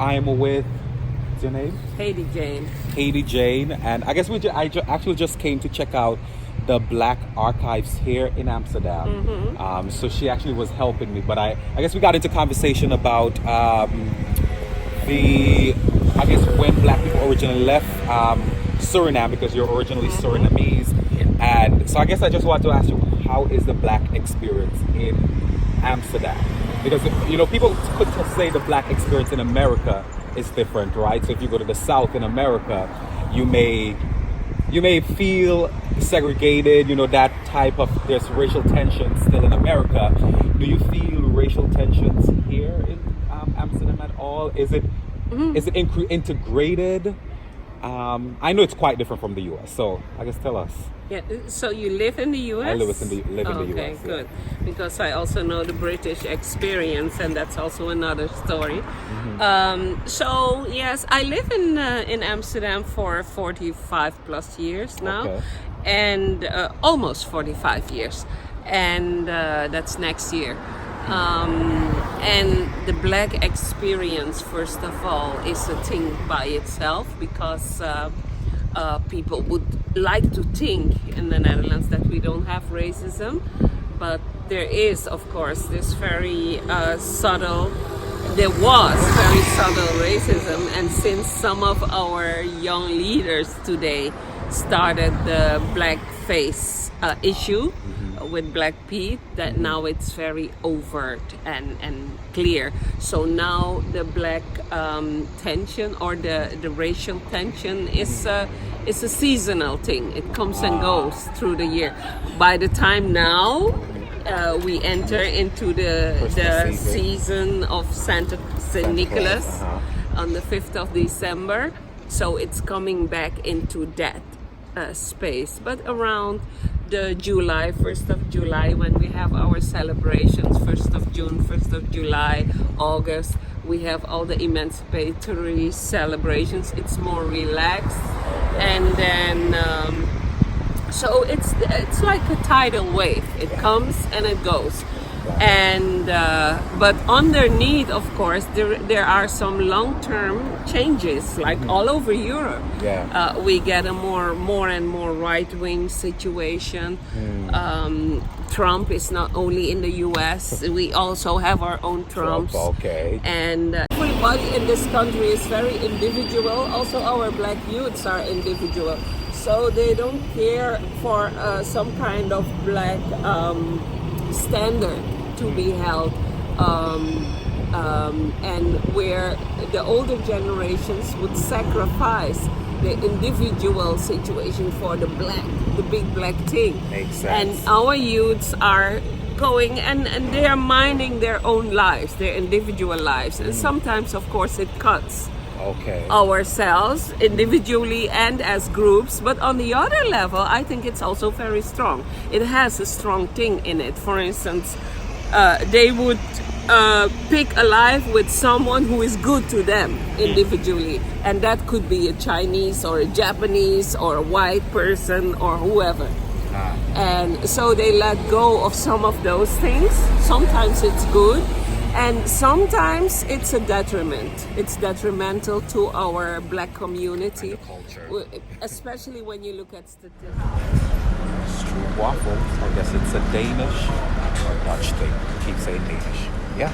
I'm with, what's your name? Haiti Jane. Haiti Jane, and I guess actually just came to check out the Black Archives here in Amsterdam. So she actually was helping me, but I guess we got into conversation about I guess when Black people originally left Suriname, because you're originally Surinamese, and so I guess I just want to ask you, how is the Black experience in Amsterdam? Because people could just say the Black experience in America is different, right? So if you go to the South in America, you may feel segregated, that type of, there's racial tension still in America. Do you feel racial tensions here in Amsterdam at all? Is it integrated? I know it's quite different from the US, so I guess tell us. Yeah, so you live in the US? I live in the US. Okay, good. Yeah. Because I also know the British experience, and that's also another story. So yes, I live in Amsterdam for 45 plus years now, and almost 45 years, and that's next year. And the Black experience, first of all, is a thing by itself, because people would like to think in the Netherlands that we don't have racism, but there is, of course, this very subtle racism, and since some of our young leaders today started the blackface issue with Black Piet, that now it's very overt and clear. So now the Black tension, or the racial tension, is a seasonal thing. It comes and goes through the year. By the time now we enter into the season of Saint Nicholas on the 5th of December, so it's coming back into that space. But around the July, 1st of July, when we have our celebrations, 1st of June, 1st of July, August, we have all the emancipatory celebrations. It's more relaxed, and then so it's like a tidal wave. It comes and it goes, and but underneath, of course, there are some long-term changes, like all over Europe. We get a more and more right-wing situation. Trump is not only in the US, we also have our own Trumps. And everybody in this country is very individual. Also our Black youths are individual. So they don't care for some kind of Black standard to be held. And where the older generations would sacrifice the individual situation for the big Black thing. Makes sense. And our youths are going and they are minding their own lives, their individual lives. And sometimes, of course, it cuts ourselves individually and as groups. But on the other level, I think it's also very strong. It has a strong thing in it. For instance, they would pick a life with someone who is good to them individually, and that could be a Chinese or a Japanese or a white person or whoever. And so they let go of some of those things. Sometimes it's good, and sometimes it's a detriment. It's detrimental to our Black community, especially when you look at statistics. Stroopwafel, I guess it's a Danish or Dutch thing. Keep saying Danish. Yeah.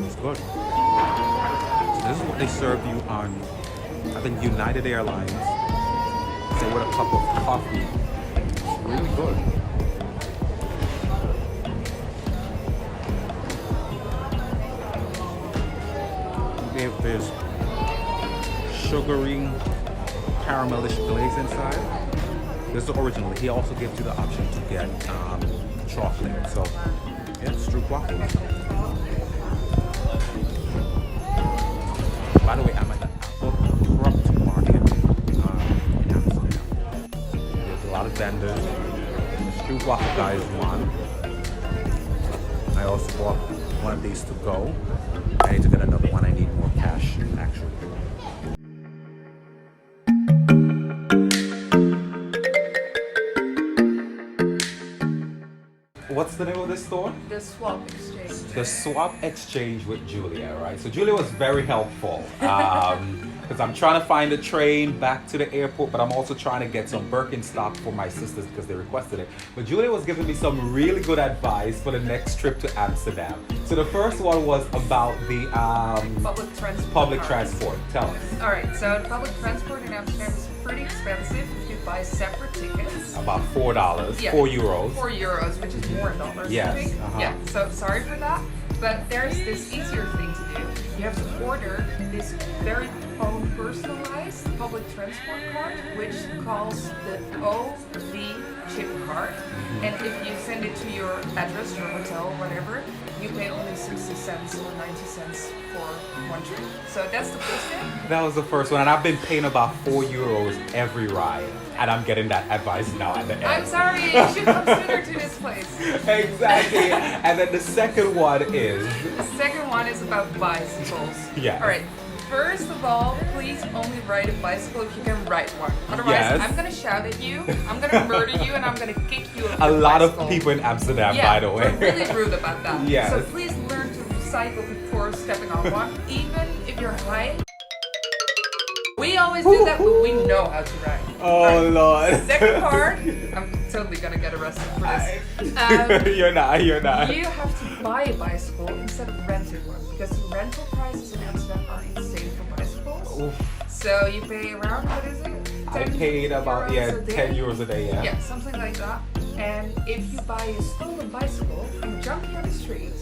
It's good. This is what they serve you on, I think, United Airlines. Say with a cup of coffee. It's really good. There's sugary, caramelish glaze inside. This is the original. He also gives you the option to get chocolate. So, yeah, stroopwafel. By the way, I'm at the Crypt Market in Amsterdam. There's a lot of vendors. The stroopwafel guy is one. I also bought one of these to go. I need to get another one. I need more cash, actually. what's the name of this store? The swap exchange. The swap exchange with Julia, right? So Julia was very helpful because I'm trying to find a train back to the airport, but I'm also trying to get some Birkenstock for my sisters because they requested it. But Julia was giving me some really good advice for the next trip to Amsterdam. So the first one was about the Public transport. public cards. transport. Tell us. Alright, so the public transport in Amsterdam is pretty expensive if you buy separate tickets. About $4, Yeah. 4 euros. 4 euros, which is more in dollars. Yes, I think. uh-huh. Yeah, so sorry for that. But there's this easier thing to do. You have to order this very own personalized public transport card, which calls the OV chip card. And if you send it to your address, your hotel, whatever, you pay only 60 cents or 90 cents for one trip. So that's the first thing. That was the first one, and I've been paying about 4 euros every ride, and I'm getting that advice now at the end. I'm sorry, you should come sooner to this place. Exactly. And then the second one is The second one is about bicycles. Yes. Alright, first of all, please only ride a bicycle if you can ride one. Otherwise, Yes. I'm gonna shout at you, I'm gonna murder you, and I'm gonna kick you off a your lot bicycle. of people in Amsterdam, Yeah, by the way. we're really rude about that. Yes. So please learn to cycle before stepping on one, even if you're high. We always do that, but we know how to ride. Oh Alright, Lord. second part, I'm totally gonna get arrested for this. You're not. You have to buy a bicycle instead of renting one because the rental prices in Amsterdam are insane for bicycles. Oof. So you pay around, what is it? I 10 paid about euros a day? 10 euros a day, yeah. Yeah, something like that. And if you buy a stolen bicycle from a junkie on the street,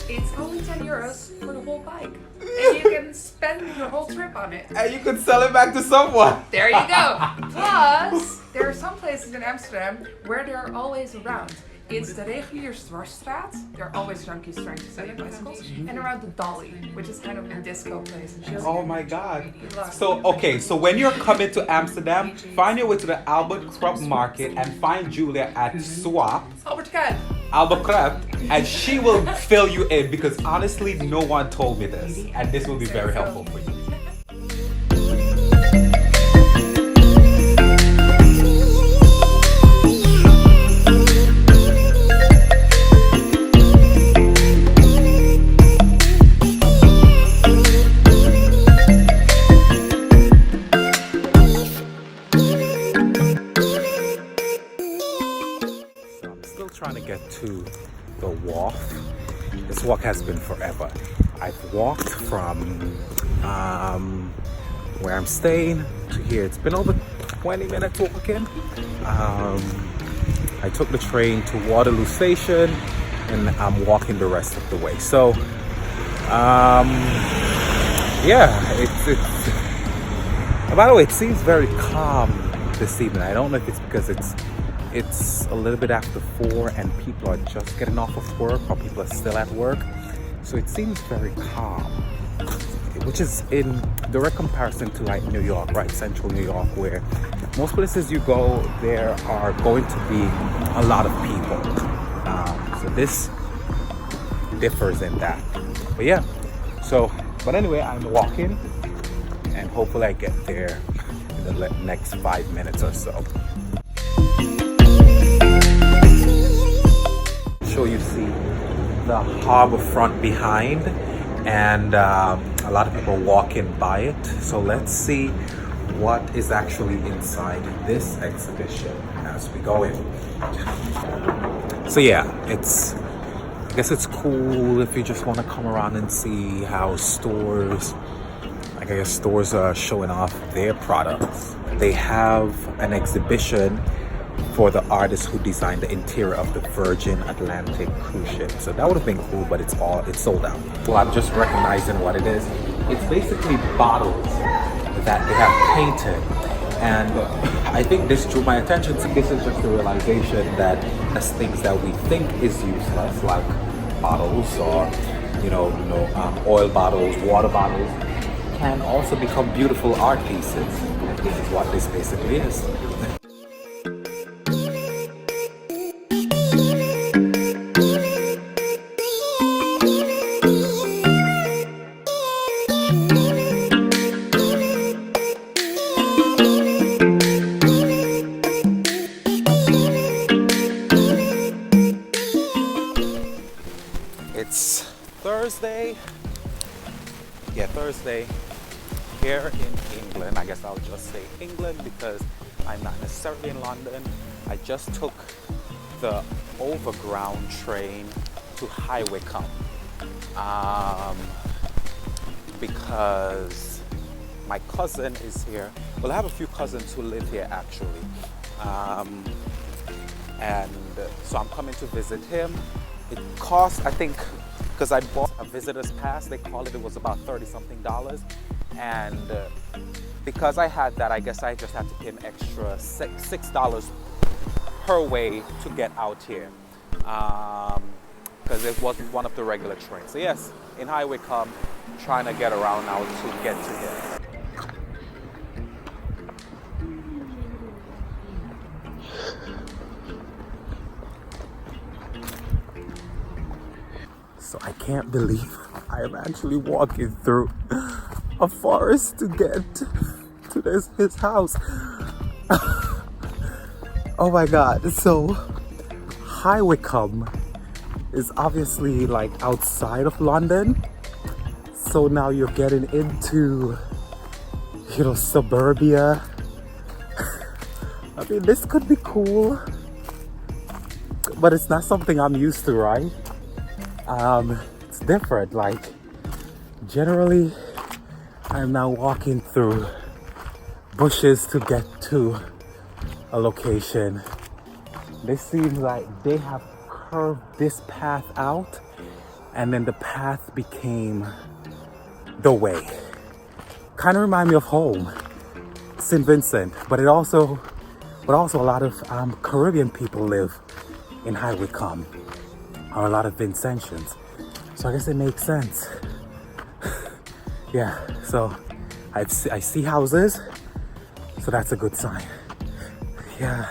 it's only 10 euros for the whole bike. And you can spend your whole trip on it. And you could sell it back to someone. There you go. Plus, there are some places in Amsterdam where they're always around. It's the Reguliersdwarsstraat. There are always junkies trying to sell you bicycles. And around the Dolly, which is kind of a disco place. Oh my God. Good luck. So, okay, so when you're coming to Amsterdam, find your way to the Albert Cuyp Market and find Julia at Swap, Albert Cuyp. Albert Cuyp, and she will fill you in because honestly, no one told me this. And this will be very helpful for you. Trying to get to the wharf. This walk has been forever. I've walked from where I'm staying to here. It's been over 20 minutes walking. I took the train to Waterloo Station and I'm walking the rest of the way. So yeah, it's by the way, it seems very calm this evening. I don't know if it's because it's a little bit after 4 and people are just getting off of work or people are still at work. So it seems very calm, which is in direct comparison to like New York, right? Central New York, where most places you go, there are going to be a lot of people. So this differs in that. But yeah, but anyway, I'm walking and hopefully I get there in the next 5 minutes or so. You see the harbor front behind and a lot of people walking by it, so let's see what is actually inside this exhibition as we go in. So yeah, I guess it's cool if you just want to come around and see how stores are showing off their products. They have an exhibition for the artist who designed the interior of the Virgin Atlantic cruise ship. So that would have been cool, but it's sold out. Well, I'm just recognizing what it is. It's basically bottles that they have painted. And I think this drew my attention. So this is just the realization that as things that we think is useless, like bottles or oil bottles, water bottles, can also become beautiful art pieces. This is what this basically is. Thursday. Yeah, Thursday here in England. I guess I'll just say England because I'm not necessarily in London. I just took the overground train to High Wycombe because my cousin is here. Well, I have a few cousins who live here actually. And so I'm coming to visit him. It cost, I think, because I bought a visitor's pass, they called it, it was about $30-something. And because I had that, I guess I just had to pay an extra $6 per way to get out here. Because it wasn't one of the regular trains. So yes, in High Wycombe, trying to get around now to get to here. So I can't believe I am actually walking through a forest to get to his house. Oh my God. So High Wycombe is obviously like outside of London. So now you're getting into, you know, suburbia. I mean, this could be cool, but it's not something I'm used to, right? It's different. Like, generally, I'm now walking through bushes to get to a location. This seems like they have curved this path out, and then the path became the way. Kind of remind me of home, St. Vincent, but also a lot of Caribbean people live in High Wycombe, or a lot of Vincentians. So I guess it makes sense. Yeah, so I see houses, so that's a good sign. Yeah.